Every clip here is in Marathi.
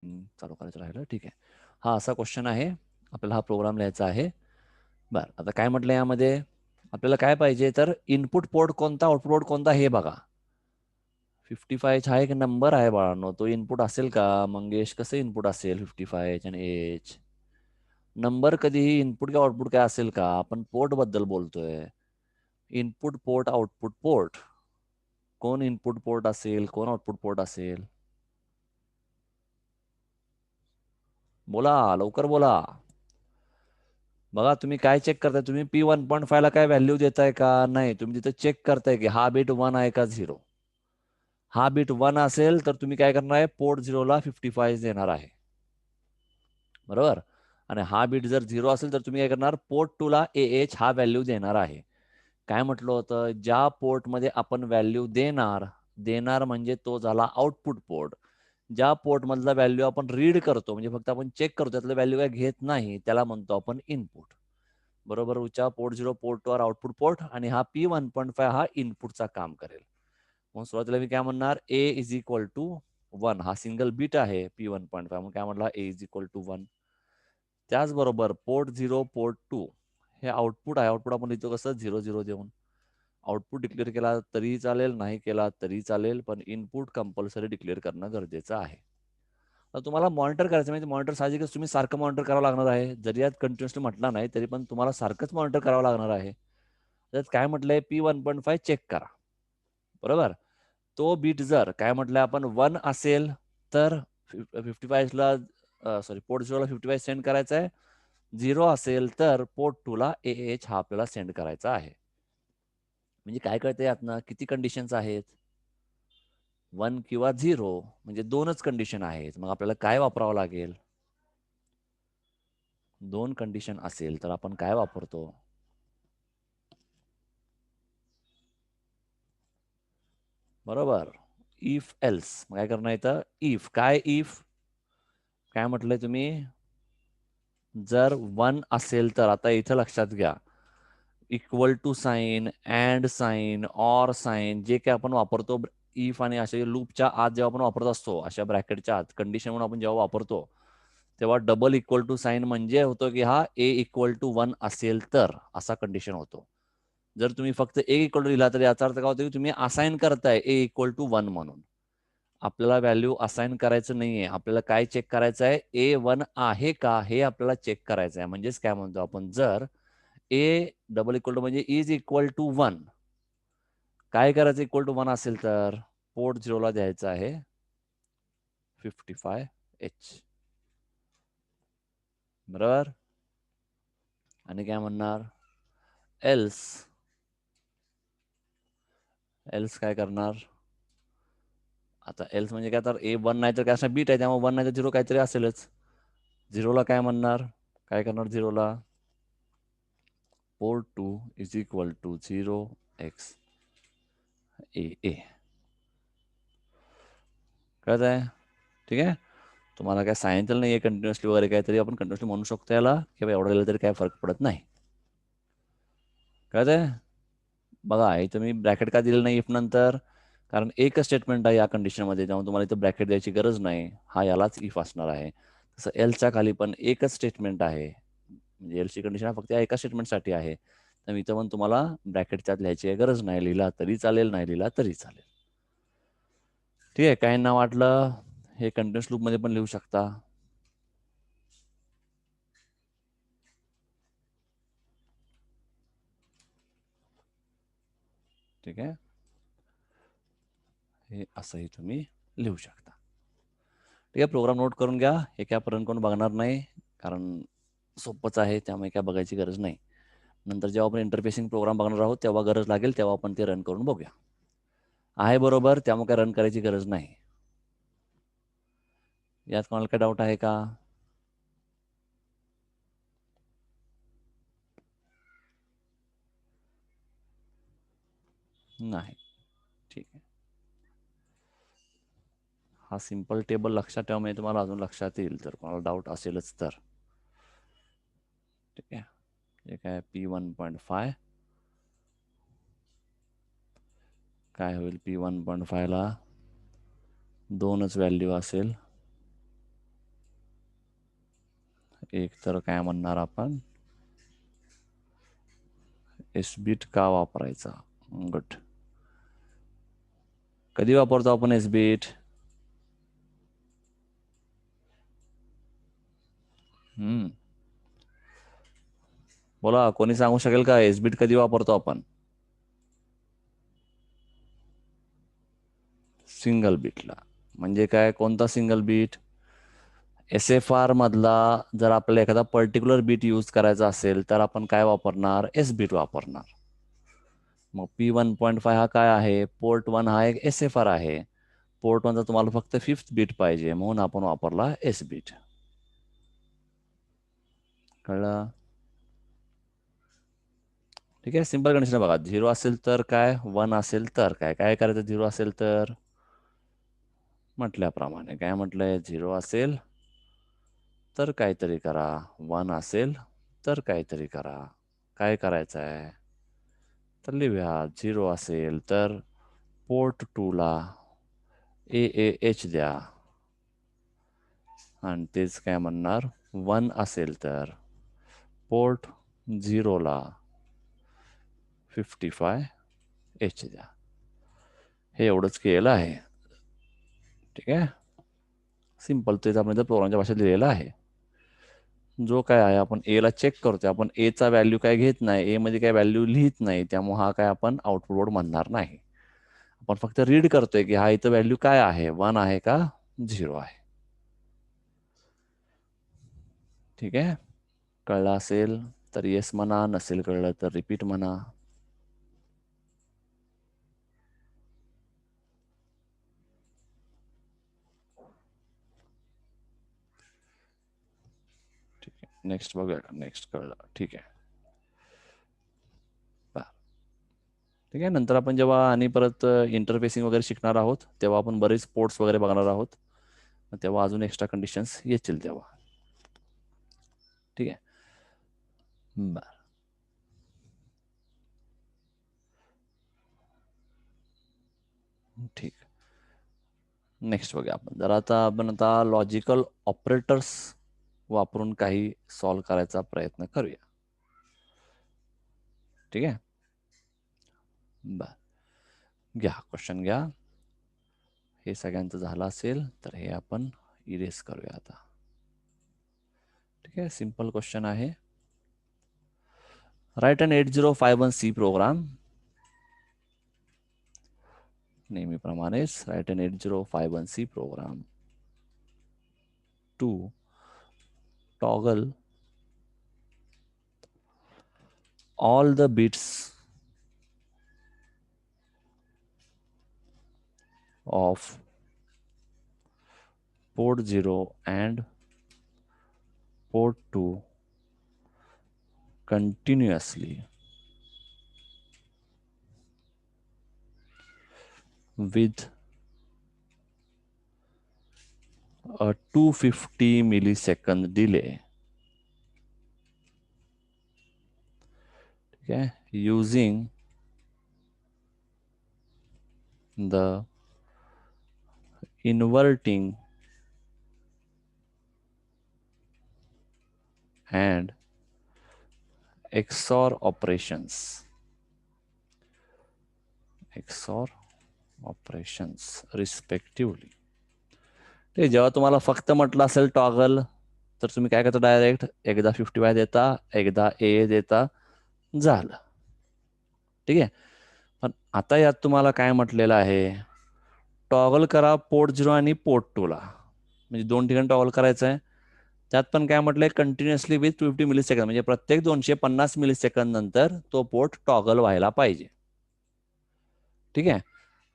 चालू करायचं राहिलं, ठीक आहे. हा असा क्वेश्चन आहे, आपल्याला हा प्रोग्राम लिहायचा आहे. बरं, आता काय म्हटलं यामध्ये, आपल्याला काय पाहिजे तर इनपुट पोर्ट कोणता, आउटपुट पोर्ट कोणता हे बघा. 55 हा एक नंबर आहे बाळांनो, तो इनपुट असेल का मंगेश? कसं इनपुट असेल 55 आणि एच? नंबर कधीही इनपुट किंवा आउटपुट काय असेल का? आपण पोर्ट बद्दल बोलतोय. Input port, output port. कोण इनपुट पोर्ट असेल, कोण आउटपुट पोर्ट असेल? बोला, लवकर बोला. बघा, तुम्ही काय चेक करताय? तुम्ही P1.5 ला काय व्हॅल्यू देताय का? नाही, तुम्ही तिथे चेक करताय की हा बिट 1 आहे का 0. हा बिट 1 असेल तर तुम्ही काय करणार आहे? पोर्ट 0 ला 55 देणार आहे, बरोबर. आणि हा बिट जर 0 असेल तर तुम्ही काय करणार? पोर्ट 2 ला AH हा व्हॅल्यू देणार आहे. काय म्हटलं होतं? ज्या पोर्टमध्ये आपण व्हॅल्यू देणार देणार म्हणजे तो झाला आउटपुट पोर्ट. ज्या पोर्ट मधला व्हॅल्यू आपण रीड करतो, म्हणजे फक्त आपण चेक करतो, त्यातलं व्हॅल्यू काय घेत नाही, त्याला म्हणतो आपण इनपुट. बरोबर. उच्चा पोर्ट 0 पोर्ट 2 आउटपुट पोर्ट, आणि हा P1.5 हा इनपुटचा काम करेल. मग सुरुवातीला मी काय म्हणणार? A is equal to 1. हा सिंगल बिट आहे P1.5, मग काय म्हटलं? A is equal to 1. त्याचबरोबर पोर्ट 0 पोर्ट 2 हे आउटपुट आहे. आउटपुट आपण लिहितो कसं? 0 0 देऊन. आउटपुट डिक्लेअर केला तरी चालेल, नाही केला तरी चालेल, पण इनपुट कंपल्सरी डिक्लेअर करणं गरजेचं आहे. तर तुम्हाला मॉनिटर करायचं म्हणजे मॉनिटर साहजिकच तुम्ही सारखं मॉनिटर करावं लागणार आहे. जरी यात कंटिन्युअसली म्हटला नाही तरी पण तुम्हाला सारखंच मॉनिटर करावं लागणार आहे. त्यात काय म्हटलंय? P1.5 चेक करा, बरोबर. तो बीट जर काय म्हटलंय आपण 1 असेल तर 55 ला पोर्ट 0 ला 55 सेंड करायचा आहे. 0 असेल तर पोर्ट 2 ला AH हा आपल्याला सेंड करायचा आहे. म्हणजे काय कळतंय यातनं? किती कंडिशन्स आहेत? 1 किंवा 0, म्हणजे दोनच कंडिशन आहेत. मग आपल्याला काय वापरावं लागेल? दोन कंडिशन असेल तर आपण काय वापरतो? बरोबर, इफ एल्स. मग काय करणं येतं? इफ. काय इफ? काय म्हटलंय तुम्ही? जर 1 असेल तर, आता इथं लक्षात घ्या, equal to sign, and sign, or sign, जे काय आपण वापरतो इफ आणि अशा लूपच्या आत जेव्हा आपण वापरत असतो, अशा ब्रॅकेटच्या आत कंडिशन म्हणून आपण जेव्हा वापरतो, तेव्हा डबल इक्वल टू साईन म्हणजे होतो की हा A इक्वल टू 1 असेल तर, असा कंडिशन होतो. जर तुम्ही फक्त A इक्वल टू लिहिला तर याचा अर्थ काय होतो की तुम्ही असाइन करताय A इक्वल टू 1 म्हणून. आपल्याला व्हॅल्यू असाइन करायचं नाहीये. आपल्याला काय चेक करायचं आहे? A1 आहे का हे आपल्याला चेक करायचं आहे. म्हणजेच काय म्हणतो आपण? जर A डबल इक्वल टू म्हणजे इज इक्वल टू 1, काय करायचं? इक्वल टू 1 असेल तर पोर्ट 0 ला द्यायचं आहे 55H, बरोबर. आणि काय म्हणणार? एल्स. एल्स काय करणार? आता एल्स म्हणजे काय? तर A1 नाही तर काय असं बीट आहे, त्यामुळे 1 नाही तर 0 काहीतरी असेलच. 0 ला काय म्हणणार? काय करणार 0 ला? Port 2 is equal to 0x AA. कळत आहे? ठीक आहे. तुम्हाला काय सांगितलं नाही आहे कंटिन्युअसली वगैरे काहीतरी, आपण कंटिन्युअसली म्हणू शकतो याला, किंवा एवढं लिहिलं तरी काय फरक पडत नाही. कळत आहे? बघा, इथं मी ब्रॅकेट का दिलेलं नाही इफ नंतर? कारण एकच स्टेटमेंट आहे या कंडिशनमध्ये, त्यामुळे तुम्हाला इथं ब्रॅकेट द्यायची गरज नाही. हा यालाच इफ असणार आहे. तसं एलच्या खाली पण एकच स्टेटमेंट आहे, म्हणजे एलची कंडिशन फक्त या एका स्टेटमेंटसाठी आहे. तर इथं पण तुम्हाला ब्रॅकेट त्यात लिहायची गरज नाही. लिहिला तरी चालेल, नाही लिहिला तरी चालेल. ठीक आहे. काहींना वाटलं हे कंटिन्युअस लूपमध्ये पण लिहू शकता. ठीक आहे. हे असंही तुम्ही लिहू शकता. ठीक आहे. प्रोग्राम नोट करून घ्या. हे काय पर्यंत कोण बघणार नाही, कारण सोपंच आहे, त्यामुळे काय बघायची गरज नाही. नंतर जेव्हा आपण इंटरफेसिंग प्रोग्राम बघणार आहोत तेव्हा गरज लागेल, तेव्हा आपण ते रन करून बघूया. आहे बरोबर, त्यामुळे काय रन करायची गरज नाही. यात कोणाला काय डाऊट आहे का? नाही. ठीक आहे. हा सिंपल टेबल लक्षात ठेवा, म्हणजे तुम्हाला अजून लक्षात येईल तर, कोणाला डाऊट असेलच तर. ठीक आहे. हे काय P1.5 काय होईल? P1.5 ला दोनच व्हॅल्यू असेल, एक तर काय म्हणणार आपण, एस बीट का वापरायचा. गुड. कधी वापरतो आपण एस बीट? बोला, कोणी सांगू शकेल का एस बीट कधी वापरतो आपण? सिंगल बीटला. म्हणजे काय, कोणता single bit? S F R मधला जर आपल्याला एखादा पर्टिक्युलर बीट यूज करायचा असेल तर आपण काय वापरणार? एस बीट वापरणार. मग P1.5 हा काय आहे? पोर्ट 1 हा एक एस एफ आर आहे. पोर्ट 1चा तुम्हाला फक्त 5th बीट पाहिजे म्हणून आपण वापरला एस बीट. कळलं? ठीक आहे. सिंपल कंडिशन बघा, 0 असेल तर काय, 1 असेल तर काय. काय करायचं 0 असेल तर? म्हटल्याप्रमाणे काय म्हटलंय, 0 असेल तर काहीतरी करा, 1 असेल तर काहीतरी करा. काय करायचं आहे तर लिहूया. 0 असेल तर पोर्ट 2 ला AAH द्या, आणि तेच काय म्हणणार, 1 असेल तर पोर्ट 0 ला 55H द्या. हे एवढंच केलं आहे. ठीक आहे. सिंपल, तेच आपण इथं प्रोग्रामच्या भाषेत लिहिलेलं आहे. जो काय आहे आपण ए ला चेक करतोय, आपण ए चा व्हॅल्यू काय घेत नाही, ए मध्ये काय व्हॅल्यू लिहित नाही, त्यामुळे हा काय आपण आउटपुट बोर्ड म्हणणार नाही. आपण फक्त रीड करतोय की हा इथं व्हॅल्यू काय आहे, 1 आहे का 0 आहे. ठीक आहे. कळलं असेल तर येस म्हणा, नसेल कळलं तर रिपीट म्हणा. ठीक आहे, नेक्स्ट बघूया. नेक्स्ट कळलं. ठीक आहे. ठीक आहे. नंतर आपण जेव्हा आणि परत इंटरफेसिंग वगैरे शिकणार आहोत तेव्हा आपण बरेच पोर्ट्स वगैरे बघणार आहोत, तेव्हा अजून एक्स्ट्रा कंडिशन्स येतील तेव्हा. ठीक आहे. बर. ठीक. नेक्स्ट बघूया आपण जर आता लॉजिकल ऑपरेटर्स वापरून काही सॉल्व्ह करायचा प्रयत्न करूया. ठीक आहे. बर, घ्या क्वेश्चन घ्या. हे सगळ्यांचं झालं असेल तर हे आपण इरेज करूया आता. ठीक आहे. सिंपल क्वेश्चन आहे. Write an 8051C program. नेहमीप्रमाणेच write an 8051C program to toggle all the bits of port 0 and port 2 continuously with a 250 millisecond delay. Okay, using the inverting and XOR operations. XOR operations respectively. ते जेव्हा तुम्हाला फक्त म्हटलं असेल टॉगल तर तुम्ही काय करता, डायरेक्ट एकदा 50Y देता, एकदा A देता, झालं. ठीक आहे. पण आता यात तुम्हाला काय म्हटलेलं आहे, टॉगल करा पोर्ट 0 आणि पोर्ट 2 ला, म्हणजे 2 ठिकाणी टॉगल करायचं आहे. त्यात पण काय म्हटलंय, कंटिन्युअसली विथ 50 मिलीसेकंद, म्हणजे प्रत्येक 250 मिलीसेकंद नंतर तो पोर्ट टॉगल व्हायला पाहिजे. ठीक आहे.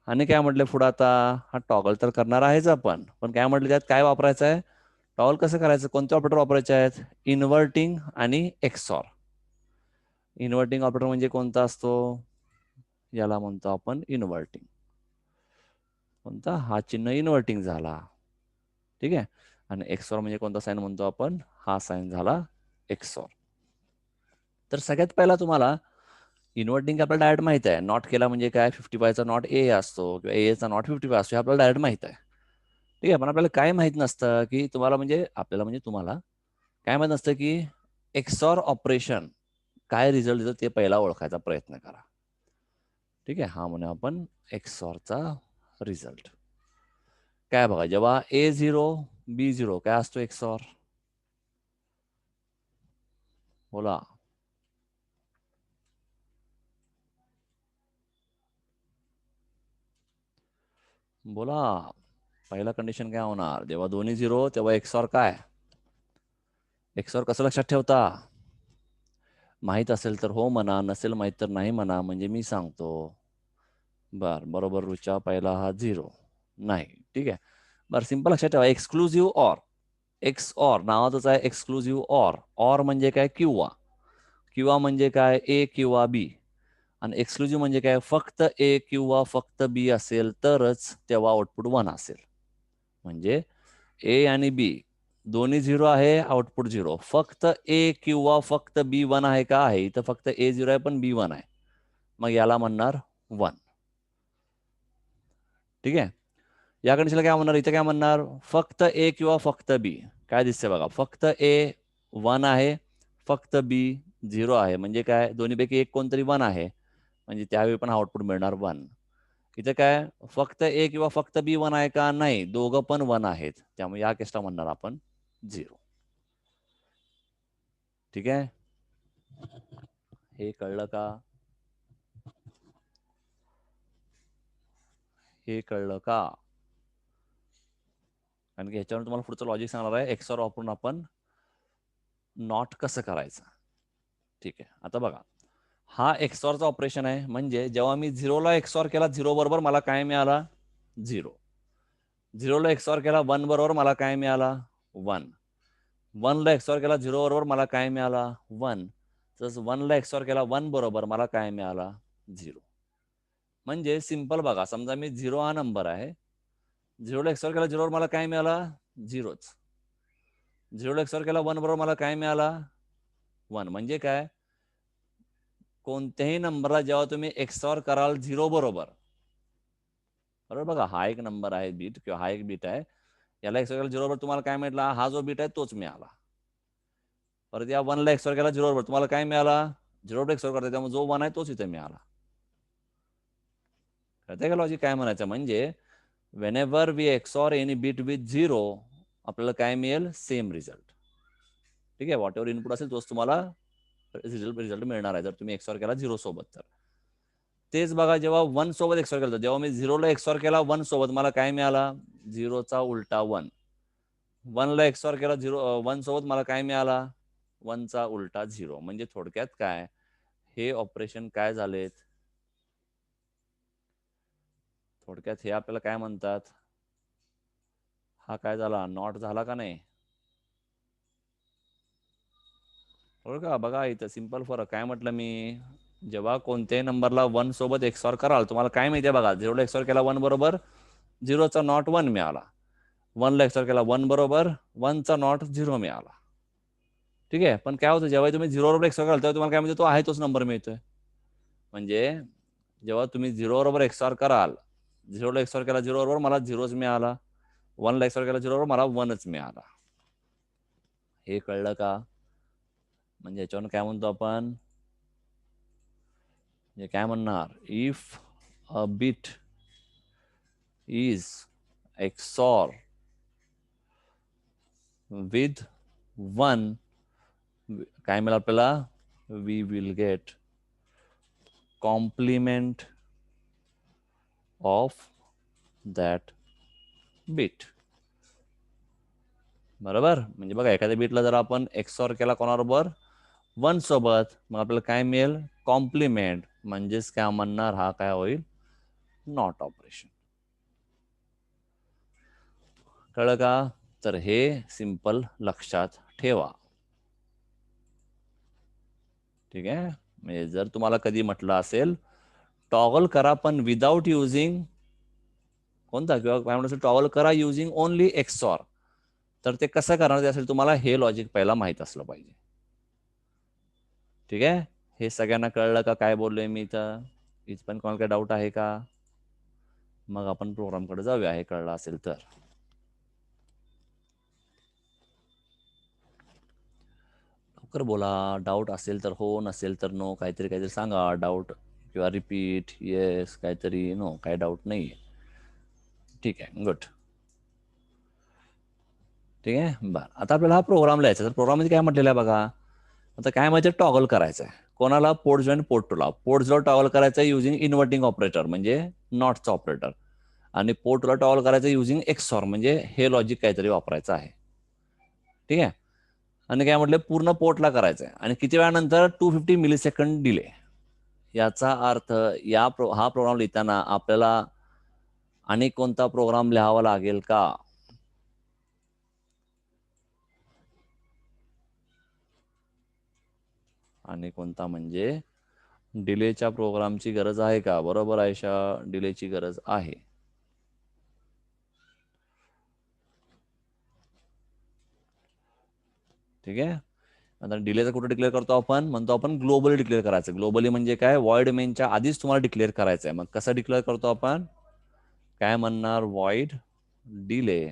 आणि काय म्हटलंय पुढे, आता हा टॉगल तर करणार आहेच आपण, पण काय म्हटलं त्यात काय वापरायचं आहे, टॉगल कसं करायचं, कोणते ऑपरेटर वापरायचे आहेत, इन्व्हर्टिंग आणि एक्सॉर. इन्व्हर्टिंग ऑपरेटर म्हणजे कोणता असतो, याला म्हणतो आपण इन्व्हर्टिंग. कोणता, हा चिन्ह इन्व्हर्टिंग झाला. ठीक आहे. आणि एक्सॉर म्हणजे कोणता साईन म्हणतो आपण, हा साईन झाला एक्सॉर. तर सगळ्यात पहिला तुम्हाला इन्व्हर्टिंग आपल्याला डायरेक्ट माहित आहे, नॉट केला म्हणजे काय, 55चा नॉट ए असतो किंवा एचा नॉट 55 असतो, हे आपल्याला डायरेक्ट माहित आहे. ठीक आहे. पण आपल्याला काय माहित नसतं की तुम्हाला म्हणजे आपल्याला म्हणजे तुम्हाला काय माहित नसतं की एक्सॉर ऑपरेशन काय रिझल्ट देतं ते पहिला ओळखायचा प्रयत्न करा. ठीक आहे, हा म्हणून आपण एक्सॉरचा रिझल्ट काय बघा, जेव्हा A0 B0 काय असतो एक्सॉर, बोला. बोला, पहिला कंडिशन काय होणार, जेव्हा दोन्ही 0 तेव्हा एक्सॉर काय, एक्सॉर कसं लक्षात ठेवता, माहित असेल तर हो म्हणा, नसेल माहित तर नाही म्हणा, म्हणजे मी सांगतो. बरोबर रुचा, पहिला हा 0 नाही. ठीक आहे, बरं सिंपल लक्षात ठेवा, एक्सक्लुझिव्ह ऑर, एक्स ऑर नावातच आहे एक्सक्लुझिव्ह ऑर. ऑर म्हणजे काय, किंवा, किंवा म्हणजे काय ए किंवा बी, आणि एक्सक्लुझिव्ह म्हणजे काय, फक्त ए किंवा फक्त बी असेल तरच तेव्हा आउटपुट 1 असेल. म्हणजे ए आणि बी दोन्ही 0 आहे, आउटपुट 0. फक्त ए किंवा फक्त बी 1 आहे का, आहे इथं फक्त ए 0 आहे पण बी 1 आहे, मग याला म्हणणार 1. ठीक आहे, या कंडिशनला काय म्हणणार, इथे काय म्हणणार, फक्त ए किंवा फक्त बी. काय दिसते बघा, फक्त ए 1 आहे, फक्त बी 0 आहे, म्हणजे काय दोन्हीपैकी एक कोणतरी 1 आहे, म्हणजे त्यावेळी पण आउटपुट मिळणार 1. इथे काय फक्त ए किंवा फक्त बी 1 आहे का, नाही, दोघं पण 1 आहेत, त्यामुळे या केसला म्हणणार आपण 0. ठीक आहे, हे कळलं का, हे कळलं का, कारण की ह्याच्यावर तुम्हाला पुढचं लॉजिक सांगणार आहे, एक्सॉर वापरून आपण नॉट कसं करायचं. ठीक आहे, आता बघा, हा एक्सॉरचा ऑपरेशन आहे, म्हणजे जेव्हा मी 0ला एक्सॉर केला 0 बरोबर मला काय मिळाला, 0. 0ला एक्सॉर केला 1 बरोबर मला काय मिळाला, 1. 1ला एक्सॉर केला 0 बरोबर मला काय मिळाला, 1. तसंच 1ला एक्सॉर केला 1 बरोबर मला काय मिळाला, 0. म्हणजे सिंपल बघा, समजा मी 0 हा नंबर आहे, 0ला एक्सॉर केला 0 बरोबर मला काय मिळाला, 0च. 0ला एक्सॉर केला 1 बरोबर मला काय मिळाला, 1. म्हणजे काय, कोणत्याही नंबरला जेव्हा तुम्ही एक्सॉर कराल 0 बरोबर, बरोबर बघा, हा एक नंबर आहे बीट किंवा हा एक बीट आहे, याला एक्सॉर केला 0 बरोबर तुम्हाला काय मिळाला, हा जो बीट आहे तोच मिळाला. परत या 1ला एक्सॉर केला 0 बरोबर तुम्हाला काय मिळाला, 0 बरोबर एक्सॉर करता, त्यामुळे जो 1 आहे तोच इथे मिळाला. कळतंय का लॉजिक काय म्हणायचं, म्हणजे whenever we XOR any bit with 0 आपल्याला काय मिळेल, सेम रिझल्ट. ठीक आहे, व्हॉट एव्हर इनपुट असेल तोच तुम्हाला रिझल्ट मिळणार आहे, जर तुम्ही एक्सॉर केला 0 सोबत तर. तेच बघा, जेव्हा 1 सोबत एक्सॉर केला, जेव्हा मी 0ला एक्सॉर केला 1 सोबत मला काय मिळाला, 0चा उलटा 1. 1ला एक्सॉर केला 1 सोबत मला काय मिळाला, 1चा उलटा 0. म्हणजे थोडक्यात काय, हे ऑपरेशन काय झालेत, थोडक्यात हे आपल्याला काय म्हणतात, हा काय झाला, नॉट झाला का नाही. हो का, बघा इथं सिंपल फरक काय म्हटलं मी, जेव्हा कोणत्याही नंबरला 1 सोबत एक्सॉर कराल तुम्हाला काय माहितीये बघा, 0ला एक्सॉर केला 1 बरोबर 0चा नॉट 1 मिळाला, 1ला एक्सॉर केला 1 बरोबर 1चा नॉट 0 मिळाला. ठीक आहे, पण काय होतं, जेव्हा तुम्ही 0 बरोबर एक्सॉर कराल तेव्हा तुम्हाला काय मिळतो, तो आहे तोच नंबर मिळतोय. म्हणजे जेव्हा तुम्ही 0 बरोबर एक्सॉर कराल, 0ला एक्सॉर केला 0 बरोबर मला 0च मिळाला, 1ला एक्सॉर केला 0 बरोबर मला 1च मिळाला. हे कळलं का, म्हणजे याच्यावर काय म्हणतो आपण, म्हणजे काय म्हणणार, if a bit is XOR with 1 काय मिळेल आपल्याला, we will get complement of that bit. बरोबर, म्हणजे बघा एखाद्या बीटला जर आपण एक्सॉर केला कोणाबरोबर 1 सोबत, मग आपल्याला काय मिळेल, कॉम्प्लिमेंट, म्हणजेच काय म्हणणार, हा काय होईल, नॉट ऑपरेशन. कळलं का, तर हे सिंपल लक्षात ठेवा. ठीक आहे, म्हणजे जर तुम्हाला कधी म्हटलं असेल टॉगल करा पण विदाउट युझिंग कोणता, किंवा काय म्हणतो टॉगल करा युझिंग ओनली एक्सॉर, तर ते कसं करणार ते असेल तुम्हाला हे लॉजिक पहिला माहित असलं पाहिजे. ठीक आहे, हे सगळ्यांना कळलं का काय बोललोय मी इथं, इथं कोणाला काही डाऊट आहे का, मग आपण प्रोग्रामकडे जाऊया हे कळलं असेल तर. लवकर बोला. डाऊट असेल तर हो, नसेल तर नो. काहीतरी काहीतरी सांगा. डाऊट किंवा रिपीट, येस, काहीतरी नो. काही डाऊट नाही आहे. ठीक आहे, गुड. ठीक आहे, बरं. आता आपल्याला हा प्रोग्राम लिहायचा. तर प्रोग्राममध्ये काय म्हटलेलं आहे बघा. आता काय माहिती टॉगल करायचं आहे. कोणाला पोर्ट झिरो आणि पोर्ट टूला. पोर्ट झिरो टॉगल करायचं आहे युझिंग इन्व्हर्टिंग ऑपरेटर म्हणजे नॉटचा ऑपरेटर. आणि पोर्ट टूला टॉगल करायचं युझिंग एक्सॉर म्हणजे हे लॉजिक काहीतरी वापरायचं आहे. ठीक आहे. आणि काय म्हटलं पूर्ण पोर्टला करायचं आहे आणि किती वेळानंतर 250 मिलीसेकंड डिले. याचा अर्थ हा प्रोग्राम लिहिताना आपल्याला आणि कोणता प्रोग्राम लिहावा लागेल का? आणि कोणता म्हणजे डिलेच्या प्रोग्रामची गरज आहे का? बरोबर आयशा, डिलेची गरज आहे. ठीक आहे. आता डिलेचं कुठे डिक्लेअर करतो आपण? म्हणतो आपण ग्लोबली डिक्लेअर करायचं. ग्लोबली म्हणजे काय? वॉइड मेनच्या आधीच तुम्हाला डिक्लेअर करायचं आहे. मग कसं डिक्लेअर करतो आपण? काय म्हणणार? Void delay.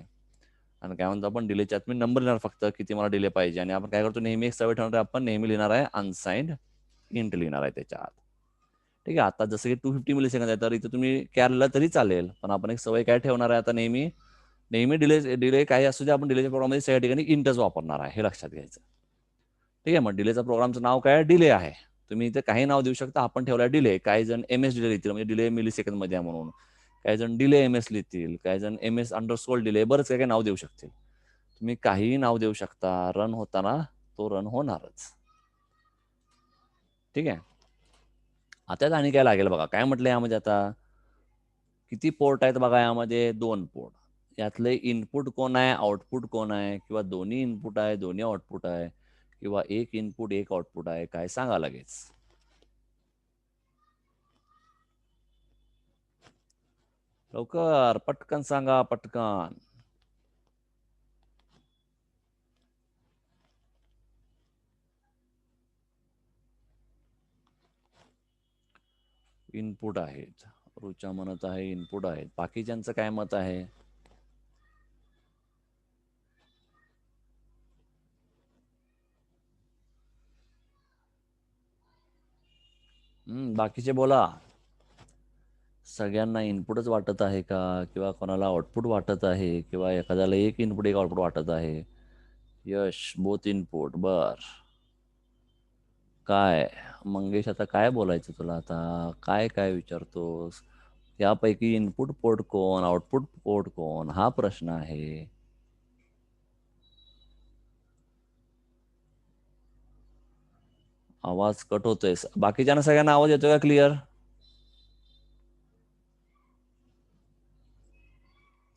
आणि काय म्हणतो आपण? डिलेच्या आत मी नंबर लिहिणार फक्त किती मला डिले पाहिजे. आणि आपण काय करतो? नेहमी एक सवय ठेवणार, आपण नेहमी लिहिणार आहे अनसाइंड इंट लिहिणार आहे त्याच्या आत. ठीक आहे. आता जसं की 250 मिलीसेकंद आहे तर इथं तुम्ही कॅर लिहिला तरी चालेल. पण आपण एक सवय काय ठेवणार आहे आता नेहमी नेहमी डिले काही असू दे, आपण डिलेच्या प्रोग्राममध्ये सगळ्या ठिकाणी इंटच वापरणार आहे, हे लक्षात घ्यायचं. ठीक आहे. मग डिलेचा प्रोग्रामचं नाव काय? डिले आहे. तुम्ही इथे काही नाव देऊ शकता. आपण ठेवला डिले. काही जण MS डिले लिहितील म्हणजे डिले मिलीसेकंद मध्ये आहे म्हणून. काही जण डिले MS लिहितील, काही जण MS_डिले, बरंच काही काही नाव देऊ शकतील. तुम्ही काहीही नाव देऊ शकता. रन होताना तो रन होणारच. ठीक आहे. आता आणि काय लागेल बघा. काय म्हटलं यामध्ये आता? किती पोर्ट आहेत बघा यामध्ये? 2 पोर्ट. यातले इनपुट कोण आहे, आउटपुट कोण आहे, किंवा दोन्ही इनपुट आहे, दोन्ही आउटपुट आहे, किंवा एक इनपुट एक आउटपुट आहे, काय सांगा लगेच. लवकर पटकन सांगा, पटकन. इनपुट आहेत. रुचा म्हणत आहे इनपुट आहेत. बाकीच्यांचं काय मत आहे? बाकीचे बोला. सगळ्यांना इनपुटच वाटत आहे का, किंवा कोणाला आउटपुट वाटत आहे, किंवा एखाद्याला एक इनपुट एक आउटपुट वाटत आहे? यश, बोथ इनपुट. बर. काय मंगेश, आता काय बोलायचं तुला? आता काय काय विचारतोस? यापैकी इनपुट पोर्ट कोण, आउटपुट पोर्ट कोण, हा प्रश्न आहे. आवाज कट होतोय. बाकीच्यांना सगळ्यांना आवाज येतोय का क्लिअर?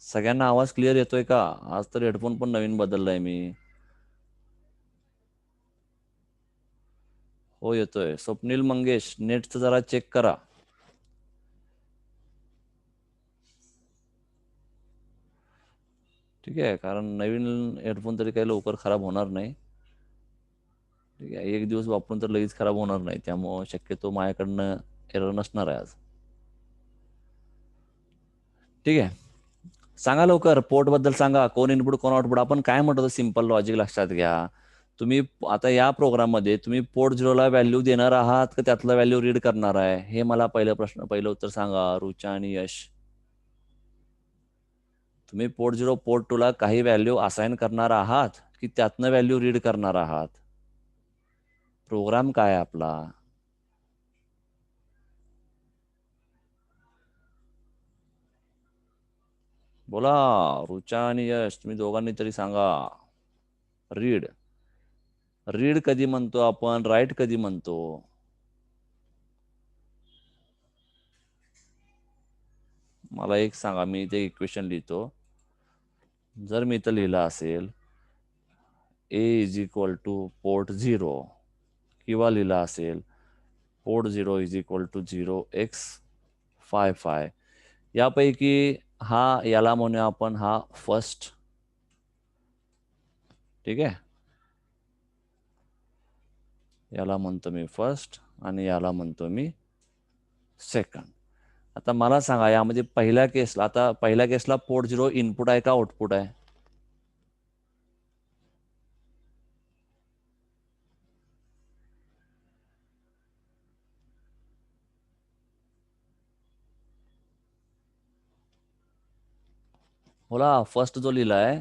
सगळ्यांना आवाज क्लिअर येतोय का? आज तर हेडफोन पण नवीन बदललाय मी. हो, येतोय. स्वप्नील मंगेश, नेटचं जरा चेक करा. ठीक आहे, कारण नवीन हेडफोन तरी काही लवकर खराब होणार नाही. ठीक आहे, एक दिवस वापरून तर लगेच खराब होणार नाही, त्यामुळं शक्यतो माझ्याकडनं एरर नसणार आहे आज. ठीक आहे, सांगा लवकर. पोर्ट बद्दल सांगा. कोण इनपुट कोण आउटपुट. आपण काय म्हणतो सिंपल लॉजिक लक्षात घ्या. तुम्ही आता या प्रोग्राममध्ये तुम्ही पोर्ट झिरोला व्हॅल्यू देणार आहात का त्यातला व्हॅल्यू रीड करणार आहे? हे मला पहिलं उत्तर सांगा, रुचा आणि यश. तुम्ही पोर्ट झिरो पोर्ट टूला काही व्हॅल्यू असाइन करणार आहात की त्यातनं व्हॅल्यू रीड करणार आहात? प्रोग्राम काय आहे आपला? बोला रुचा आणि यश, तुम्ही दोघांनी तरी सांगा. रीड. रीड कधी म्हणतो आपण, राईट कधी म्हणतो? मला एक सांगा, मी इथे इक्वेशन लिहितो. जर मी इथं लिहिलं असेल A=, पोर्ट 0, किंवा लिहिला असेल पोर्ट 0=0x55, यापैकी याला म्हणूया आपण हा फर्स्ट. ठीक आहे, याला म्हणतो मी फर्स्ट आणि याला म्हणतो मी सेकंड. आता मला सांगा यामध्ये पहिल्या केसला पोर्ट 0 इनपुट आहे का आउटपुट आहे? बोला फर्स्ट जो लिहिलाय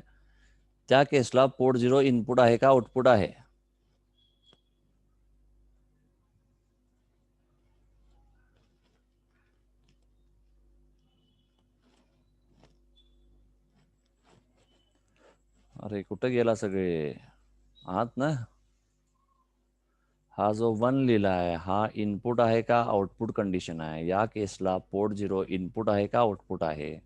त्या केसला पोर्ट 0 इनपुट आहे का आउटपुट आहे? अरे कुठं गेला सगळे? आहात ना? हा जो 1 लिहिला आहे हा इनपुट आहे का आउटपुट कंडिशन आहे? या केसला पोर्ट 0 इनपुट आहे का आउटपुट आहे?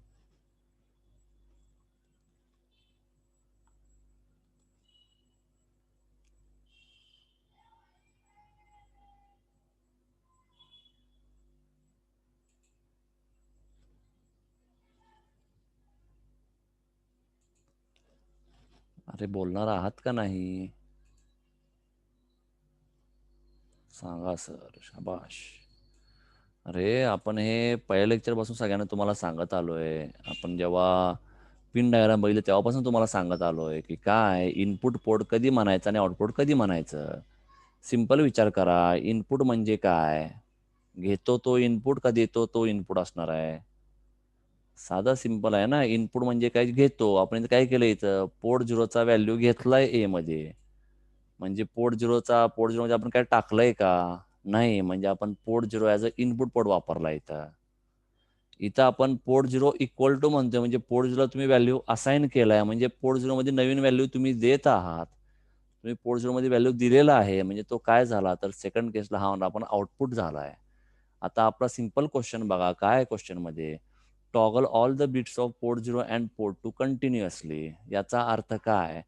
अरे बोलणार आहात का नाही? सांगा सर. शाबाश. अरे आपण हे पहिल्या लेक्चर पासून सगळ्यांना तुम्हाला सांगत आलोय. आपण जेव्हा पिन डायग्राम बघितलं तेव्हापासून तुम्हाला सांगत आलोय की काय इनपुट पोर्ट कधी म्हणायचं आणि आउटपुट कधी म्हणायचं. सिंपल विचार करा. इनपुट म्हणजे काय? घेतो तो इनपुट का देतो तो इनपुट असणार आहे? साधा सिंपल आहे ना. इनपुट म्हणजे काय? घेतो. आपण इथं काय केलं, इथं पोर्ट 0चा व्हॅल्यू घेतलाय ए मध्ये. म्हणजे पोर्ट 0 मध्ये आपण काय टाकलंय का? नाही. म्हणजे आपण port 0 as a input port वापरला इथं. इथं आपण पोर्ट 0 इक्वल टू म्हणतोय, म्हणजे पोर्ट 0 ला तुम्ही व्हॅल्यू असाइन केलाय, म्हणजे पोर्ट 0 मध्ये नवीन व्हॅल्यू तुम्ही देत आहात. तुम्ही पोर्ट 0 मध्ये व्हॅल्यू दिलेला आहे, म्हणजे तो काय झाला तर सेकंड केसला हा आपण आउटपुट झालाय. आता आपला सिंपल क्वेश्चन बघा, काय क्वेश्चन मध्ये toggle all the bits of port 0 and port 2 continuously. याचा अर्थ काय?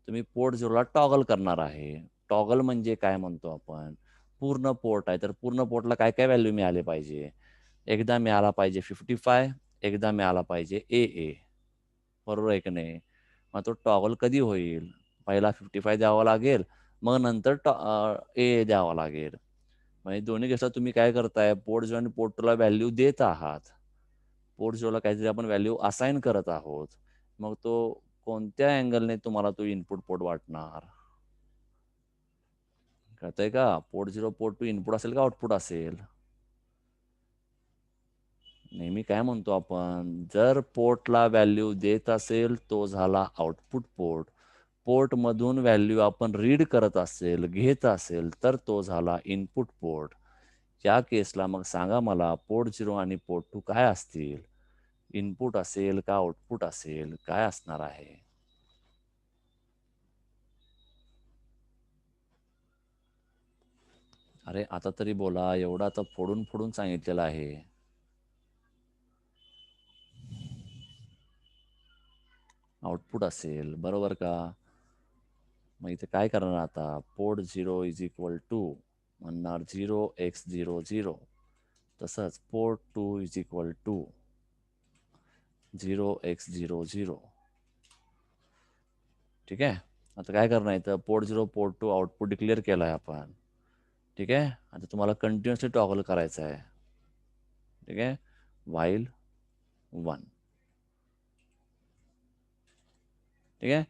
तुम्ही पोर्ट 0 ला टॉगल करणार आहे. टॉगल म्हणजे काय म्हणतो आपण? पूर्ण पोर्ट आहे तर पूर्ण पोर्टला काय काय व्हॅल्यू मिळाले पाहिजे? एकदा मिळाला पाहिजे 55, एकदा मिळाला पाहिजे ए. बरोबर आहे की नाही? मग तो टॉगल कधी होईल? पहिला 55 द्यावा लागेल, मग नंतर ए द्यावा लागेल. म्हणजे दोन्ही केसला तुम्ही काय करताय? पोर्ट 0 आणि पोर्ट 2 ला व्हॅल्यू देत आहात. पोर्ट 0 ला काहीतरी आपण व्हॅल्यू असाइन करत आहोत. मग तो कोणत्या अँगलने तुम्हाला तो इनपुट पोर्ट वाटणार? कळतंय का? पोर्ट 0 पोर्ट 2 इनपुट असेल का आउटपुट असेल? नेहमी काय म्हणतो आपण, जर पोर्टला व्हॅल्यू देत असेल तो झाला आउटपुट पोर्ट. पोर्ट मधून व्हॅल्यू आपण रीड करत असेल, घेत असेल तर तो झाला इनपुट पोर्ट. या केसला मग सांगा मला पोर्ट 0 आणि पोर्ट 2 काय असतील? इनपुट असेल का आउटपुट असेल? काय असणार आहे? अरे आता तरी बोला. एवढं आता फोडून फोडून सांगितलेलं आहे. आउटपुट असेल, बरोबर का? मग इथे काय करणार आता? पोर्ट 0 इज इक्वल टू म्हणणार 0x00. तसंच port 2 is equal to 0x00. ठीक आहे. आता काय करणार इथं? पोर्ट 0 पोर्ट 2 आउटपुट डिक्लेअर केला आहे आपण. ठीक आहे. आता तुम्हाला कंटिन्युअसली टॉगल करायचं आहे. ठीक आहे. व्हाईल 1. ठीक आहे.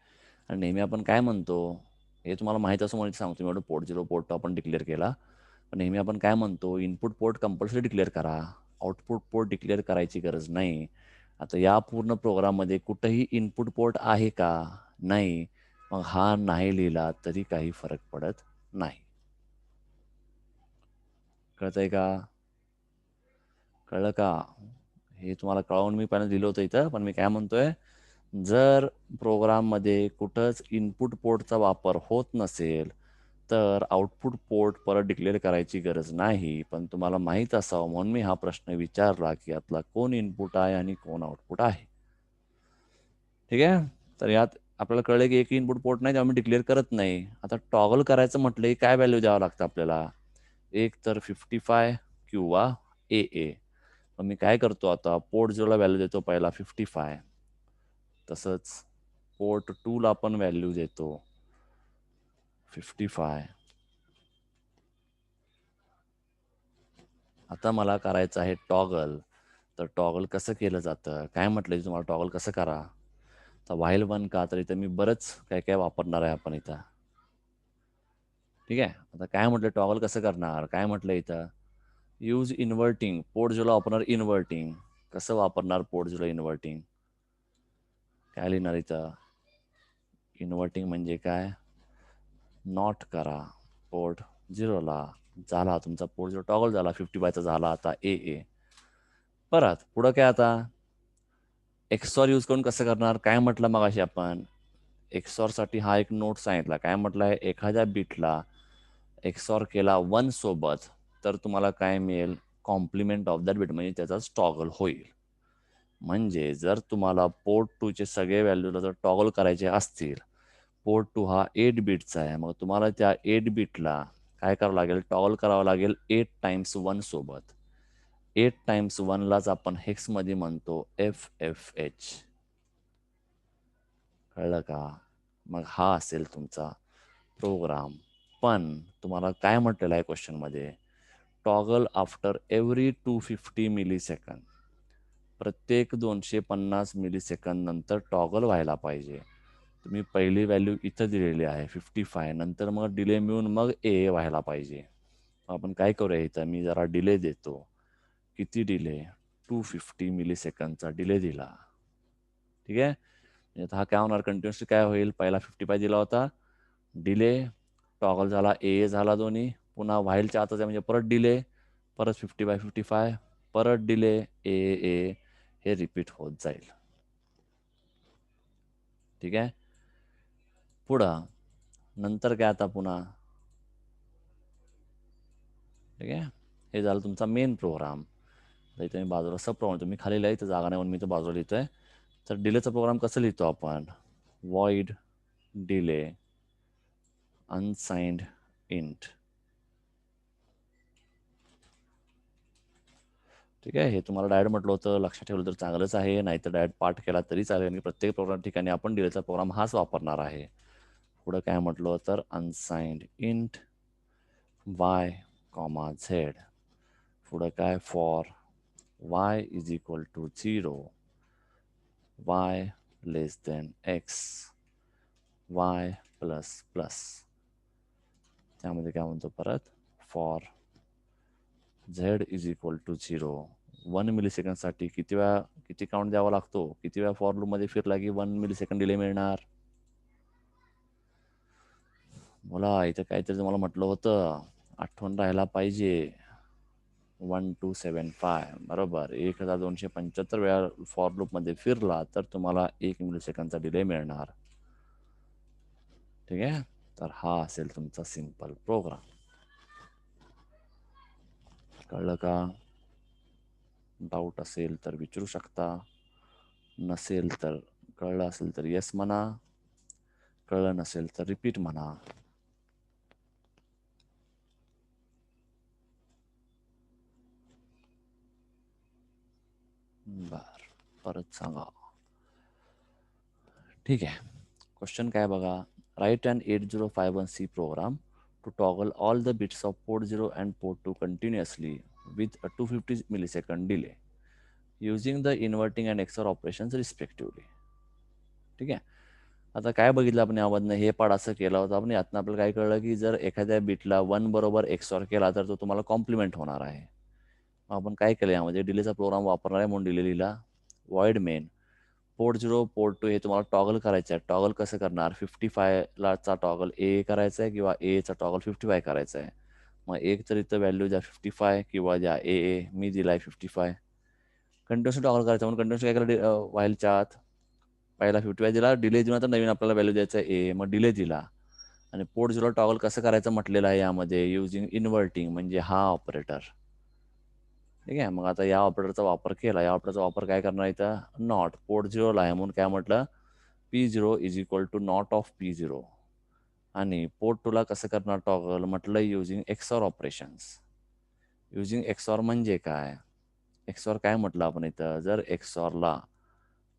आणि नेहमी आपण काय म्हणतो, हे तुम्हाला माहीत असं म्हणून सांगतो मी, एवढं पोर्ट 0 पोर्ट 2 आपण डिक्लेअर केला. पण नेहमी आपण काय म्हणतो, इनपुट पोर्ट कंपल्सरी डिक्लेअर करा, आउटपुट पोर्ट डिक्लेअर करायची गरज नाही. आता या पूर्ण प्रोग्राममध्ये कुठंही इनपुट पोर्ट आहे का? नाही. मग हा नाही लिहिला तरी काही फरक पडत नाही. कळतंय का? कळलं का? हे तुम्हाला कळवून मी पहिल्यांदा दिलं होतं इथं, पण मी काय म्हणतोय, जर प्रोग्राममध्ये कुठंच इनपुट पोर्टचा वापर होत नसेल तर आउटपुट पोर्ट परत डिक्लेअर करायची गरज नाही. पण तुम्हाला माहीत असावं म्हणून मी हा प्रश्न विचारला की यातला कोण इनपुट आहे आणि कोण आउटपुट आहे. ठीक आहे. तर यात आपल्याला कळलं की एक इनपुट पोर्ट नाही तेव्हा मी डिक्लेअर करत नाही. आता टॉगल करायचं म्हटलं की काय व्हॅल्यू द्यावं लागतं आपल्याला? एक तर 55 किंवा ए. मग मी काय करतो आता? पोर्ट 0 ला व्हॅल्यू देतो पहिला 55. तसंच पोर्ट 2 ला पण व्हॅल्यू देतो 55. आता मला करायचं आहे टॉगल. तर टॉगल कसं केलं जातं? काय म्हटलं तुम्हाला टॉगल कसं करा? तर व्हाईल 1 का? तर इथं मी बरंच काय काय वापरणार आहे आपण इथं. ठीक आहे. आता काय म्हटलं टॉगल कसं करणार? काय म्हटलं इथं? Use inverting. पोर्ट 0 ला वापरणार इन्व्हर्टिंग. कसं वापरणार पोर्ट 0 इन्व्हर्टिंग? काय लिहिणार इथं? इन्व्हर्टिंग म्हणजे काय? नॉट करा पोर्ट 0ला. झाला तुमचा पोर्ट 0 टॉगल झाला, 50 चा झाला आता ए. परत पुढं काय आता? एक्सॉर यूज करून कसं करणार? काय म्हटलं मगाशी आपण? एक्सॉर साठी हा एक नोट सांगितला. काय म्हटलंय? एखाद्या बिटला एक्सॉर केला 1 सोबत तर तुम्हाला काय मिळेल? कॉम्प्लिमेंट ऑफ दॅट बिट, म्हणजे त्याचा टॉगल होईल. म्हणजे जर तुम्हाला पोर्ट 2 चे सगळे व्हॅल्यूला जर टॉगल करायचे असतील, पोर्ट 2 हा 8 बिटचा आहे, मग तुम्हाला त्या 8 बिटला काय करावं लागेल? टॉगल करावं लागेल 8 टाइम्स 1 सोबत. 8 टाइम्स 1 लाच आपण हेक्समध्ये म्हणतो FFH. कळलं का? मग हा असेल तुमचा प्रोग्राम. पण तुम्हाला काय म्हटलेलं आहे क्वेश्चनमध्ये? Toggle after every 250 millisecond. प्रत्येक 250 मिली सेकंद नंतर टॉगल व्हायला पाहिजे. तुम्ही पहिली व्हॅल्यू इथं दिलेली आहे 55, नंतर मग डिले मिळून मग ए व्हायला पाहिजे. आपण काय करूया इथं? मी जरा डिले देतो. किती डिले? 250 मिली सेकंदचा डिले दिला. ठीक आहे. आता हा काय होणार? कंटिन्युअसली काय होईल? पहिला 55 दिला होता, डिले, टॉगल झाला, ए झाला दोन्ही, पुन्हा व्हाईलच्या आतच आहे म्हणजे परत डिले, परत 50/55, परत डिले, ए, हे रिपीट होत जाईल. ठीक आहे. पुढं नंतर काय आता पुन्हा? ठीक आहे. हे झालं तुमचा मेन प्रोग्राम. तर इथे मी बाजूला सब प्रोग्राम, तुम्ही खाली लिहा, इथं जागा नाही म्हणून मी इथं बाजूला लिहितोय. तर डिलेचा प्रोग्राम कसं लिहितो आपण? Void delay unsigned int. ठीक आहे. हे तुम्हाला डायरेक्ट म्हटलं होतं, लक्षात ठेवलं तर चांगलंच आहे, नाहीतर डायरेक्ट पाठ केला तरी चालेल. आणि प्रत्येक प्रोग्राम ठिकाणी आपण डिलेचा प्रोग्राम हाच वापरणार आहे. पुढं काय म्हटलं तर अनसाइंड इंट y, z. पुढं काय? For y is equal to 0, y less than x, y plus plus. त्यामध्ये काय म्हणतो परत? For z is equal to 0. 1 milli सेकंडसाठी किती काउंट द्यावा लागतो? किती वेळा फॉर लूप मध्ये फिरला की 1 मिली सेकंड डिले मिळणार? मला इथं काहीतरी तुम्हाला म्हटलं होतं, आठवण राहायला पाहिजे. 1275 बरोबर. 1275 वेळा फॉर लूप मध्ये फिरला तर तुम्हाला 1 मिली सेकंडचा डिले मिळणार. ठीक आहे. तर हा असेल तुमचा सिंपल प्रोग्राम. कळलं का? डाऊट असेल तर विचारू शकता, नसेल तर, कळलं असेल तर येस म्हणा, कळलं नसेल तर रिपीट म्हणा. बर, परत सांगा. ठीक आहे. क्वेश्चन काय बघा? राईट अँड 8051C प्रोग्राम to toggle all the bits of port 0 and port 2 continuously with a 250 millisecond delay using the inverting and XOR operations respectively. ठीक आहे. आता काय बघितलं आपण यामधनं? हे पाठ असं केलं होतं आपण. यातनं आपल्याला काय कळलं की जर एखाद्या बिटला 1 बरोबर XOR केला तर तो तुम्हाला कॉम्प्लिमेंट होणार आहे. आपण काय केलं यामध्ये? डिलेचा प्रोग्राम वापरणार आहे म्हणून डिले लिहिला. वॉइड मेन पोर्ट 0 पोर्ट 2 हे तुम्हाला टॉगल करायचं आहे. टॉगल कसं करणार? 55 चा टॉगल ए करायचा आहे किंवा ए चा टॉगल 55 करायचा आहे. मग एक तर इथं व्हॅल्यू द्या 55 किंवा द्या मी दिलाय 55. कंटिन्युअसली टॉगल करायचं म्हणून कंटिन्युअसली काय केलं? व्हाईलच्या आत पहिला 55 दिला, डिले देऊन आता नवीन आपल्याला व्हॅल्यू द्यायचा आहे मग डिले दिला. आणि पोर्ट 0 टॉगल कसं करायचं म्हटलेलं आहे यामध्ये? युजिंग इन्व्हर्टिंग म्हणजे हा ऑपरेटर. ठीक आहे. मग आता या ऑपरेटरचा वापर केला. या ऑपरेटरचा वापर काय करणार इथं? नॉट पोर्ट 0 आहे म्हणून काय म्हटलं? P0 is equal to not of P0. आणि पोर्ट 2 ला कसं करणार टॉगल? म्हटलं using XOR operations. Using XOR म्हणजे काय? एक्सॉर काय म्हटलं आपण इथं? जर एक्सॉरला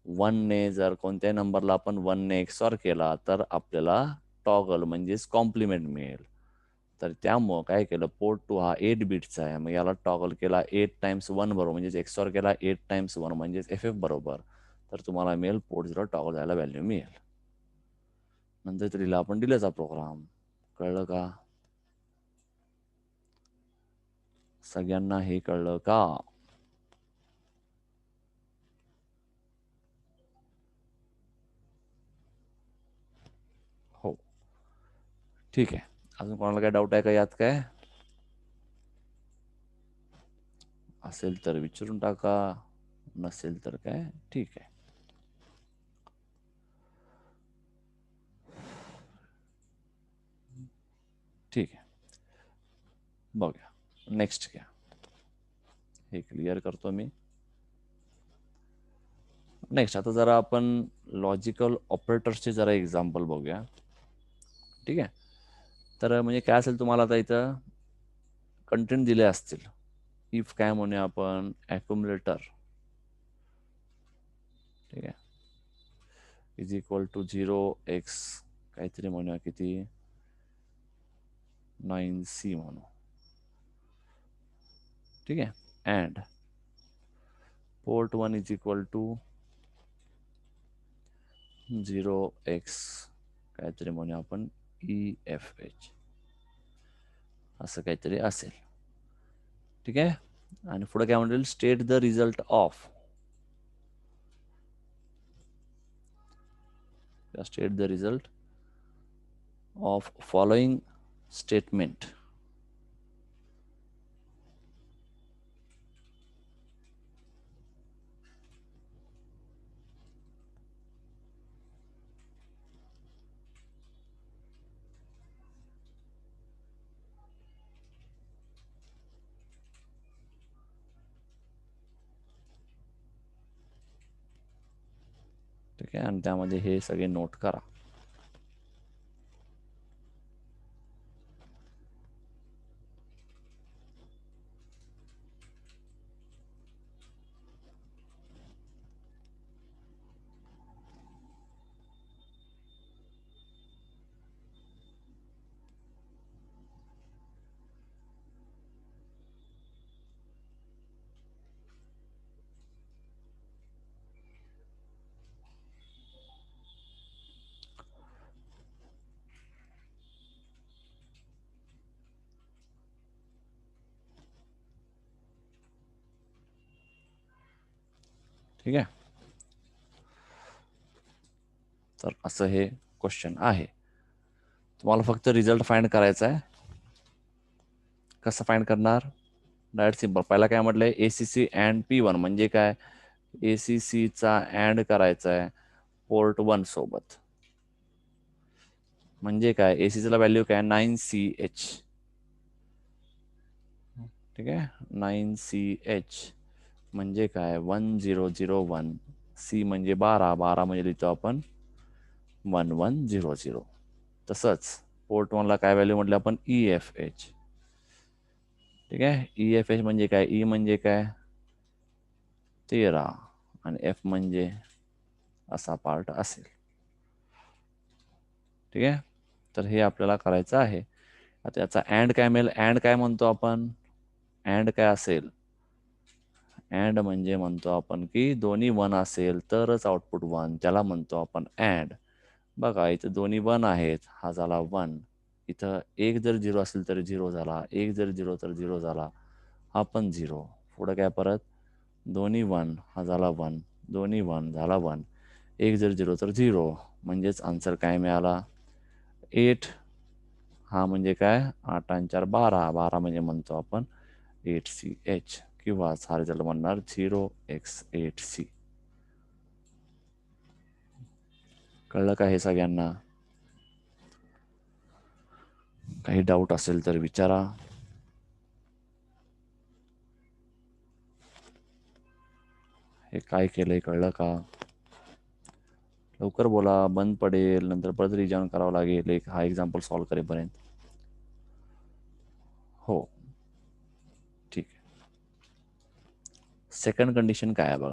1 ने, जर कोणत्याही नंबरला आपण 1 ने एक्सॉर केला तर आपल्याला टॉगल म्हणजेच कॉम्प्लिमेंट मिळेल. तर त्यामुळं काय केलं? पोर्ट 2 हा 8 बिटचा आहे, मग याला टॉगल केला 8 टाइम्स 1 बरोबर, म्हणजेच एक्सॉर केला 8 टाइम्स 1 म्हणजेच FF बरोबर. तर तुम्हाला मिळेल पोर्ट 0 टॉगल जायला व्हॅल्यू मिळेल. नंतर इथे लिहिला आपण डिलेचा प्रोग्राम. कळलं का? सगळ्यांना हे कळलं का? ठीक आहे. अजून कोणाला काय डाऊट आहे का यात? काय असेल तर विचारून टाका, नसेल तर काय ठीक आहे. ठीक आहे, बघूया नेक्स्ट घ्या. हे क्लिअर करतो मी. नेक्स्ट आता जरा आपण लॉजिकल ऑपरेटर्सचे जरा एक्झाम्पल बघूया. ठीक आहे. तर म्हणजे काय असेल तुम्हाला आता इथं कंटेंट दिले असतील. इफ काय म्हणूया आपण ॲक्युमुलेटर, ठीक आहे, इज इक्वल टू 0x काहीतरी म्हणूया, किती 9c म्हणू. ठीक आहे. And port 1 is equal to 0x काहीतरी म्हणूया आपण EFH, असं काहीतरी असेल. ठीक आहे. आणि पुढे काय म्हणेल, state the result of, state the result of following statement. ठीक आहे. आणि त्यामध्ये हे सगळे नोट करा. ठीक आहे. तर असं हे क्वेश्चन आहे. तुम्हाला फक्त रिझल्ट फाइंड करायचा आहे. कसं फाइंड करणार? Direct simple. पहिला काय म्हटलंय, ACC अँड P1 म्हणजे काय, ACC चा अँड करायचा आहे पोर्ट 1 सोबत. म्हणजे काय, ACC ला व्हॅल्यू काय 9CH. ठीक आहे. 9CH म्हणजे काय 1001. C म्हणजे 12 म्हणजे लिहितो आपण 1100. तसंच पोर्ट 1 ला काय व्हॅल्यू म्हटलं आपण EFH. ठीक आहे. EFH म्हणजे काय, E म्हणजे काय 13 आणि F म्हणजे असा पार्ट असेल. ठीक आहे. तर हे आपल्याला करायचं आहे. आता याचा अँड काय मिळेल, अँड काय म्हणतो आपण, अँड काय असेल, अँड म्हणजे म्हणतो आपण की दोन्ही 1 असेल तरच आउटपुट 1, त्याला म्हणतो आपण अँड. बघा इथं दोन्ही 1 आहेत, हा झाला 1. इथं एक जर 0 असेल तर 0 झाला, एक जर 0 तर 0 झाला, हा पण 0. पुढं काय परत दोन्ही 1, हा झाला 1, दोन्ही 1 झाला 1, एक जर 0 तर 0. म्हणजेच आन्सर काय मिळाला 8. हा म्हणजे काय 8 आणि 4 12, 12 म्हणजे म्हणतो आपण 8CH किंवा हा रिझल्ट म्हणणार 0x8C. कळलं का हे सगळ्यांना? काही डाऊट असेल तर विचारा. हे काय केलंय कळलं का? लवकर बोला, बंद पडेल नंतर परत रिजॉइन करावं लागेल एक हा एक्झाम्पल सॉल्व्ह करेपर्यंत. हो ठीक आहे. सेकंड कंडिशन काय आहे बघा.